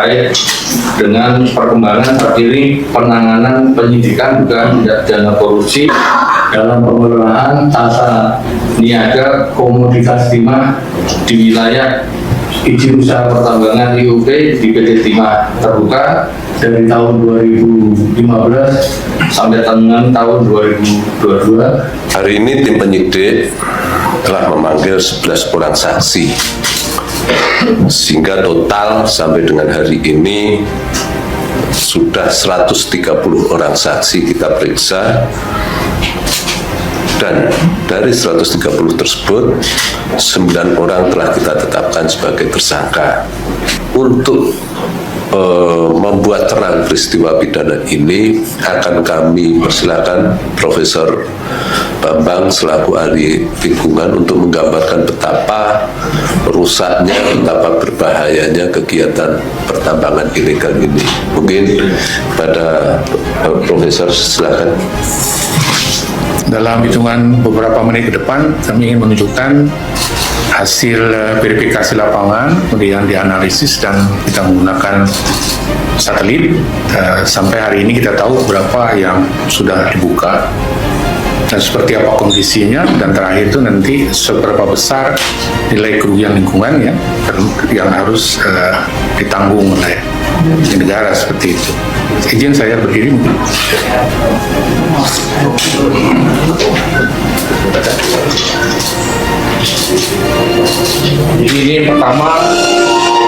terkait dengan perkembangan terkini penanganan penyidikan dugaan tindak pidana korupsi dalam pengelolaan tata niaga komoditas timah di wilayah izin usaha pertambangan IUP di PT Timah Terbuka dari tahun 2015 sampai dengan tahun 2022. Hari ini tim penyidik telah memanggil 11 orang saksi, sehingga total sampai dengan hari ini sudah 130 orang saksi kita periksa, dan dari 130 tersebut 9 orang telah kita tetapkan sebagai tersangka. Untuk membuat terang peristiwa pidana ini akan kami persilakan Profesor Bambang selaku ahli lingkungan untuk menggambarkan betapa rusaknya, betapa berbahayanya kegiatan pertambangan ilegal ini. Mungkin pada Profesor silakan. Dalam hitungan beberapa menit ke depan, kami ingin menunjukkan hasil verifikasi lapangan, kemudian dianalisis dan kita menggunakan satelit. Sampai hari ini kita tahu berapa yang sudah dibuka dan seperti apa kondisinya, dan terakhir itu nanti seberapa besar nilai kerugian lingkungan ya yang harus ditanggung oleh negara seperti itu. Izin saya berdiri. Jadi ini pertama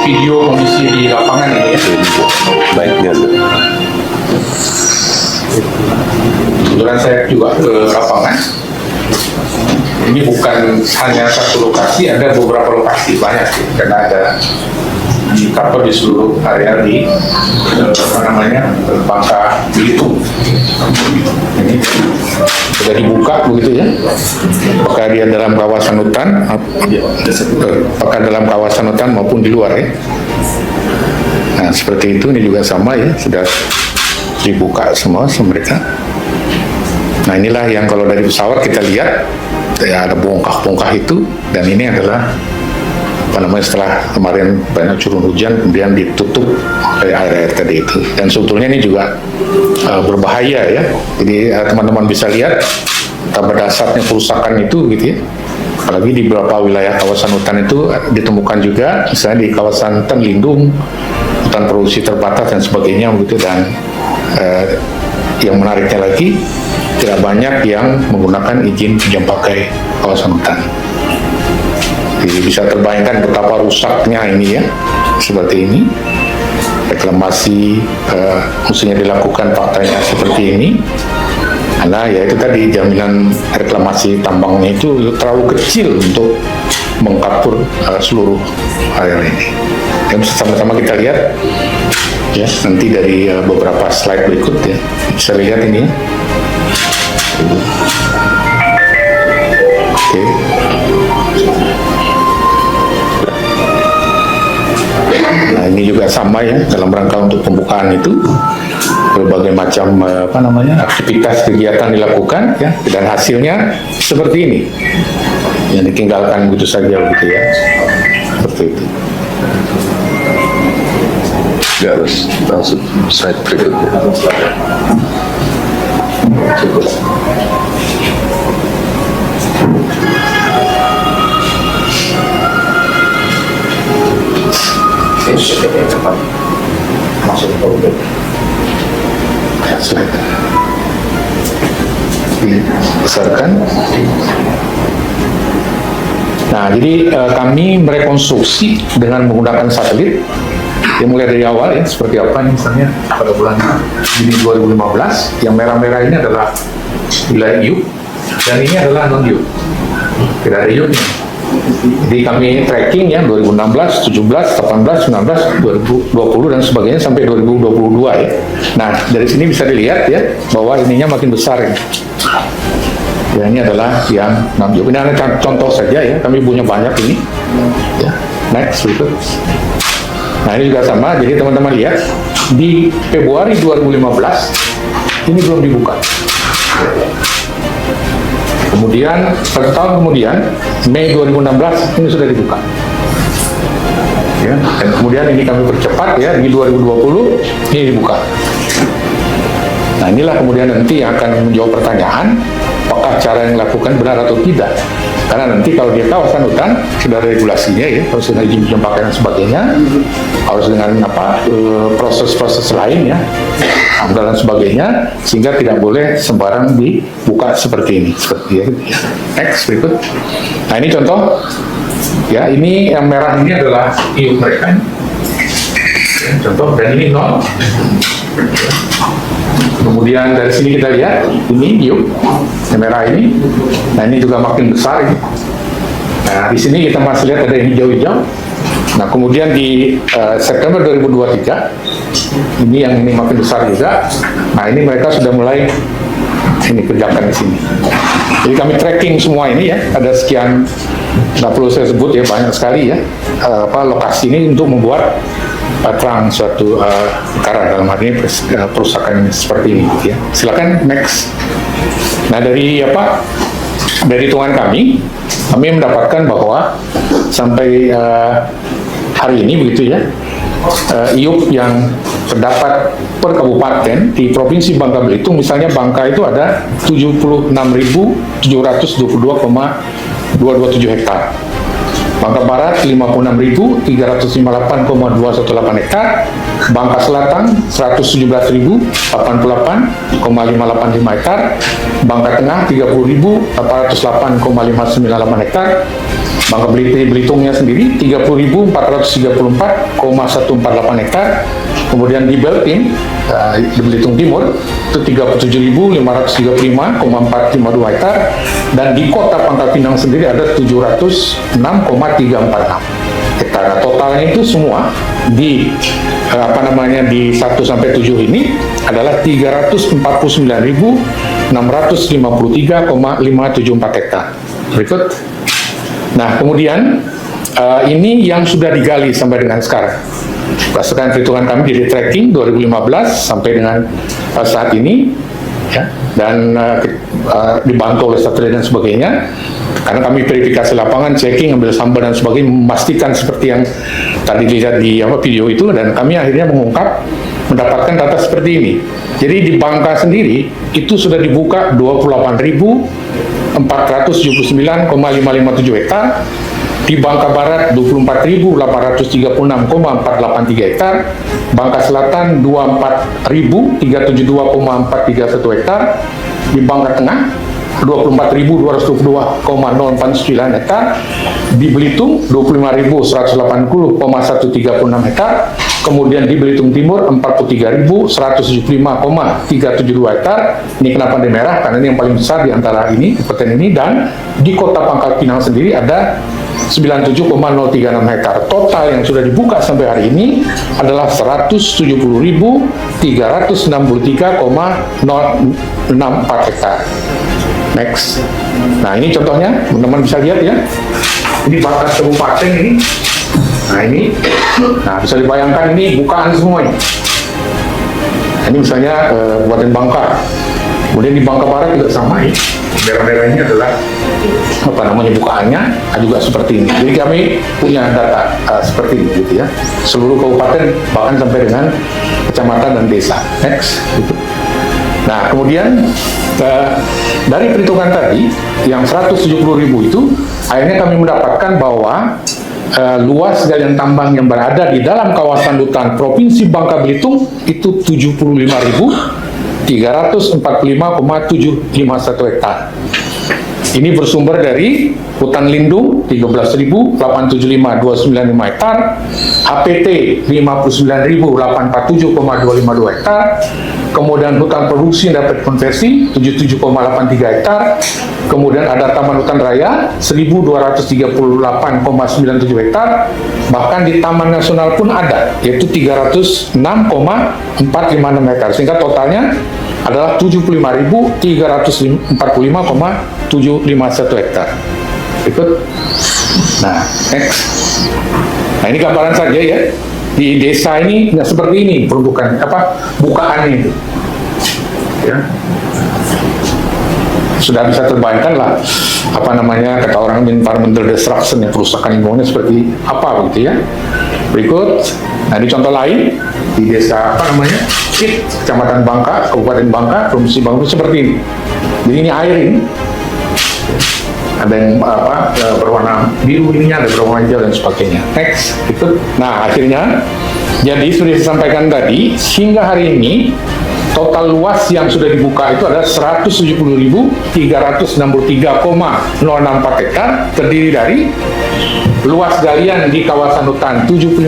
video kondisi di lapangan ini ya. Baiknya. Kebetulan saya juga ke lapangan. Ini bukan hanya satu lokasi, ada beberapa lokasi, banyak sih, karena ada di cover di seluruh area di Bangka Belitung. Ini sudah dibuka begitu ya. Apakah dia dalam kawasan hutan, apakah dalam kawasan hutan maupun di luar ya. Nah seperti itu, ini juga sama ya, sudah dibuka semua mereka. Nah inilah yang kalau dari pesawat kita lihat ya, ada bongkah-bongkah itu, dan ini adalah setelah kemarin banyak turun hujan kemudian ditutup oleh air tadi itu. Dan sebetulnya ini juga berbahaya ya. Jadi teman-teman bisa lihat betapa dasarnya kerusakan itu gitu ya. Apalagi di beberapa wilayah kawasan hutan itu ditemukan juga, misalnya di kawasan hutan lindung, hutan produksi terbatas dan sebagainya begitu. Dan yang menariknya lagi, tidak banyak yang menggunakan izin pinjam pakai kawasan hutan. Jadi bisa terbayangkan betapa rusaknya ini ya, seperti ini. Reklamasi mestinya dilakukan faktanya seperti ini. Karena ya itu tadi, jaminan reklamasi tambangnya itu terlalu kecil untuk mengkapur seluruh area ini. Dan sama-sama kita lihat ya nanti dari beberapa slide berikut ya, bisa lihat ini. Oke. Nah ini juga sama ya, dalam rangka untuk pembukaan itu berbagai macam aktivitas kegiatan dilakukan ya, dan hasilnya seperti ini yang ditinggalkan begitu saja begitu ya, seperti itu. Ya, harus langsung slide berikutnya. Cepat masuk ke orbit. Dibesarkan. Nah, jadi kami merekonstruksi dengan menggunakan satelit. Yang mulai dari awal ya, seperti apa nih, misalnya pada bulan Juni 2015, yang merah-merah ini adalah wilayah IUP, dan ini adalah non-IUP. Tidak ada IUP-nya. Jadi kami tracking ya 2016, 17, 18, 19, 2020 dan sebagainya sampai 2022 ya. Nah dari sini bisa dilihat ya bahwa ininya makin besar ya. Ya ini adalah yang non-IUP. Ini hanya contoh saja ya, kami punya banyak ini. Ya, next berikut. Nah ini juga sama, jadi teman-teman lihat di Februari 2015 ini belum dibuka. Kemudian 1 tahun kemudian Mei 2016 ini sudah dibuka. Ya, dan kemudian ini kami percepat ya, di 2020 ini dibuka. Nah inilah kemudian nanti yang akan menjawab pertanyaan apakah cara yang dilakukan benar atau tidak. Karena nanti kalau dia kawasan hutan sudah ada regulasinya ya, harus dengan izin penyempakaian dan sebagainya, harus dengan proses-proses lain ya, dan sebagainya, sehingga tidak boleh sembarang dibuka seperti ini. Seperti ya. Next berikut. Nah ini contoh ya, ini yang merah ini adalah iup mereka. Ya, contoh, dan ini nol. Kemudian dari sini kita lihat ini iup yang merah ini. Nah ini juga makin besar ini. Nah di sini kita masih lihat ada yang hijau-hijau. Nah kemudian di September 2023 ini makin besar juga. Nah ini mereka sudah mulai ini kerjakan di sini. Jadi kami tracking semua ini ya, ada sekian, nggak perlu saya sebut ya, banyak sekali ya lokasi ini untuk membuat terang suatu perkara, dalam hal ini perusahaan seperti ini ya. Silakan next. Nah dari hitungan kami mendapatkan bahwa sampai hari ini begitu ya, iup yang terdapat per kabupaten di Provinsi Bangka Belitung, misalnya Bangka itu ada 76.722,227 hektar. Bangka Barat 56.358,218 hektar, Bangka Selatan 117.088,585 hektar, Bangka Tengah 30.808,598 hektar, Bangka Belitungnya sendiri 30.434,148 hektar, kemudian di Beltim di Belitung Timur itu 37.535,452 hektar, dan di Kota Pangkal Pinang sendiri ada 706,346 hektar. Nah, totalnya itu semua di di 1 sampai 7 ini adalah 349.653,574 hektar. Berikut. Nah, kemudian ini yang sudah digali sampai dengan sekarang. Berdasarkan perhitungan kami dari tracking 2015 sampai dengan saat ini, ya, dan dibantu oleh satria dan sebagainya. Karena kami verifikasi lapangan, checking, ambil sampel dan sebagainya, memastikan seperti yang tadi dilihat di video itu, dan kami akhirnya mendapatkan data seperti ini. Jadi di Bangka sendiri itu sudah dibuka 28.479,557 hektar. Di Bangka Barat 24.836,483 hektar, Bangka Selatan 24.372,431 hektar, di Bangka Tengah 24.222,049 hektar, di Belitung 25.180,136 hektar, kemudian di Belitung Timur 43.175,372 hektar. Ini kenapa di merah? Karena ini yang paling besar di antara ini, kabupaten ini, dan di Kota Pangkal Pinang sendiri ada 97,036 hektar. Total yang sudah dibuka sampai hari ini adalah 170.363,064 hektar. Next. Nah ini contohnya, teman-teman bisa lihat ya. Ini batas kabupaten ini. Nah ini, bisa dibayangkan ini bukaan semuanya. Ini misalnya Kabupaten Bangka. Kemudian di Bangka Barat juga sama ya. Daerah-daerah ini adalah bukaannya juga seperti ini. Jadi kami punya data seperti ini gitu ya. Seluruh kabupaten bahkan sampai dengan kecamatan dan desa. Next. Gitu. Nah, kemudian dari perhitungan tadi yang 170.000 itu akhirnya kami mendapatkan bahwa luas galian tambang yang berada di dalam kawasan hutan Provinsi Bangka Belitung itu 75.345,751 hektar. Ini bersumber dari hutan lindung 13.875,295 hektar, HPT 59.847,252 hektar, kemudian hutan produksi yang dapat konversi 77,83 hektar, kemudian ada taman hutan raya 1.238,97 hektar, bahkan di Taman Nasional pun ada, yaitu 306,456 hektar, sehingga totalnya adalah 75.345,751 hektar. Ikut. Nah, next. Nah, ini gambaran saja ya. Di desa ini nggak seperti ini peruntukan bukaannya itu. Ya. Sudah bisa terbayangkan lah kata orang environmental destruction, ya, perusakan lingkungannya seperti apa gitu ya. Berikut, nah ini contoh lain di desa apa namanya, Kit, Kecamatan Bangka, Kabupaten Bangka, Provinsi Bangka seperti ini. Jadi ini air ini, ada yang berwarna biru ininya, ada berwarna hijau dan sebagainya. Next, itu. Nah akhirnya, jadi sudah disampaikan tadi, hingga hari ini total luas yang sudah dibuka itu adalah 170.363,064 hektar, terdiri dari luas galian di kawasan hutan 75.000